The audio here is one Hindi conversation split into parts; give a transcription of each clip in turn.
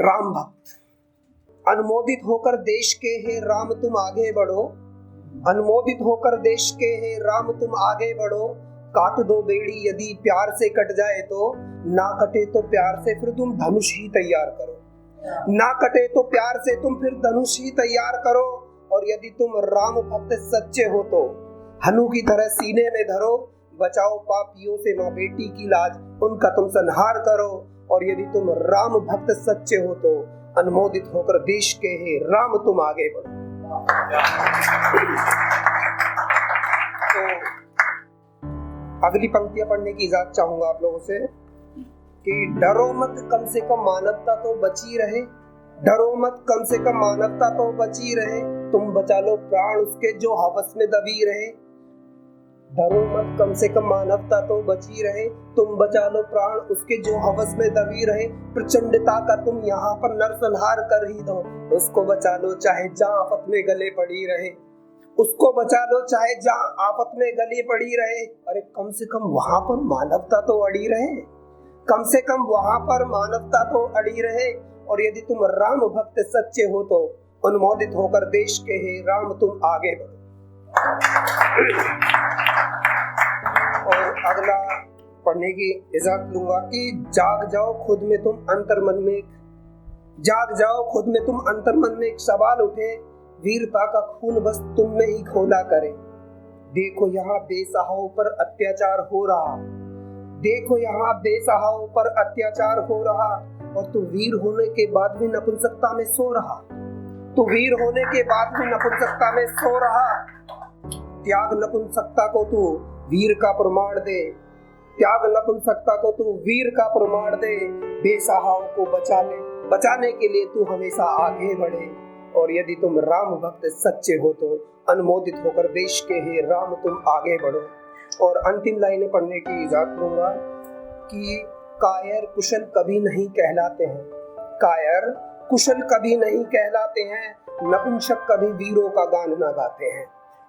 राम भक्त। अनुमोदित होकर देश के हे राम तुम आगे बढ़ो, अनुमोदित होकर देश के हे राम तुम आगे बढ़ो। काट दो बेड़ी यदि प्यार से कट जाए तो, ना कटे तो प्यार से फिर तुम धनुष ही तैयार करो, ना कटे तो प्यार से तुम फिर धनुष ही तैयार करो। और यदि तुम राम भक्त सच्चे हो तो हनु की तरह सीने में धरो, बचाओ पापियों से माँ बेटी की लाज, उनका तुम संहार करो। और यदि तुम राम भक्त सच्चे हो तो अनुमोदित होकर देश के हे राम तुम आगे बढ़ो। तो अगली पंक्तियां पढ़ने की इजाजत चाहूंगा आप लोगों से कि डरो मत कम से कम मानवता तो बची रहे, डरो मत कम से कम मानवता तो बची रहे। तुम बचा लो प्राण उसके जो हवस में दबी रहे, डरो मत कम से कम मानवता तो बची रहे। तुम बचा लो प्राण उसके जो हवस में दबी रहे। प्रचंडता का तुम यहाँ पर नरसंहार कर ही दो, उसको बचा लो चाहे जहाँ आफत में गले पड़ी रहे, उसको बचा लो चाहे जहाँ आफत में गली पड़ी रहे। अरे कम से कम वहां पर मानवता तो अड़ी रहे, कम से कम वहां पर मानवता तो अड़ी रहे। और यदि तुम राम भक्त सच्चे हो तो अनुमोदित होकर देश के हे राम तुम आगे बढ़ो। और अगला पढ़ने की इजाजत लूंगा कि जाग जाओ खुद में तुम अंतर्मन में, जाग जाओ खुद में तुम अंतर्मन में एक सवाल उठे, वीरता का खून बस तुम में ही खोला करे। देखो यहाँ बेसहाओं पर अत्याचार हो रहा, देखो यहाँ बेसहाओं पर अत्याचार हो रहा। और तू वीर होने के बाद भी नपुंसकता में सो रहा, तू वीर होने के बाद भी नपुंसकता में सो रहा। त्याग नपुंसकता को तू वीर का प्रमाण दे, त्याग नपुंसकता को तू वीर का प्रमाण दे। बेसहाओं को बचा ले, बचाने के लिए तू हमेशा आगे बढ़े। और यदि तुम राम भक्त सच्चे हो तो अनुमोदित होकर देश के हे राम तुम आगे बढ़ो। और अंतिम लाइनें पढ़ने की इजाजत दूंगा कि कायर कुशल कभी नहीं कहलाते हैं, कायर कुशल कभी नहीं कहलाते हैं, नपुंसक कभी वीरों का गान ना गाते हैं।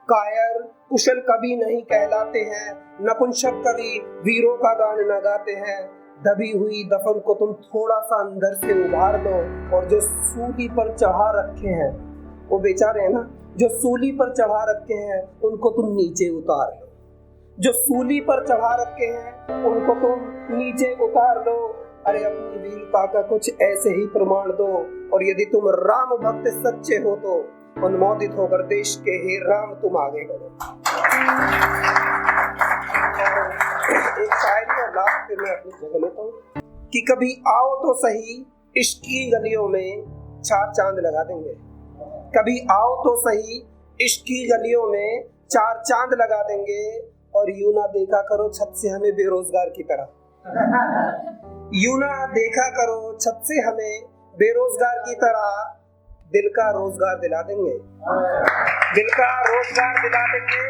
कायर कुशल कभी नहीं कहलाते हैं, नपुंसक कभी वीरों का गान न गाते हैं। दबी हुई दफन को तुम थोड़ा सा अंदर से उभार लो, और जो सूली पर चढ़ा रखे हैं वो बेचारे हैं ना, जो सूली पर चढ़ा रखे हैं उनको तुम नीचे उतार लो, जो सूली पर चढ़ा रखे हैं उनको तुम नीचे उतार लो। अरे अपनी वीरता का कुछ ऐसे ही प्रमाण दो। और यदि तुम राम भक्त सच्चे हो तो अनुमोदित होकर देश के हे राम तुम आगे बढ़ो। एक शायरी और लास्ट फिर मैं अपनी जगह लेता हूँ कि कभी आओ तो सही इश्क की गलियों में चार चांद लगा देंगे, कभी आओ तो सही इश्क की गलियों में चार चांद लगा देंगे। और यूं ना देखा करो छत से हमें बेरोजगार की तरह, यूं ना देखा करो छत से हमें बेरोजगार की तरह। दिल का रोजगार दिला देंगे, दिल का रोजगार दिला देंगे।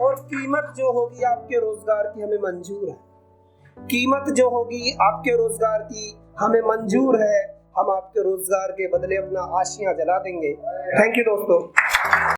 और कीमत जो होगी आपके रोजगार की हमें मंजूर है, कीमत जो होगी आपके रोजगार की हमें मंजूर है। हम आपके रोजगार के बदले अपना आशियां जला देंगे। थैंक यू दोस्तों।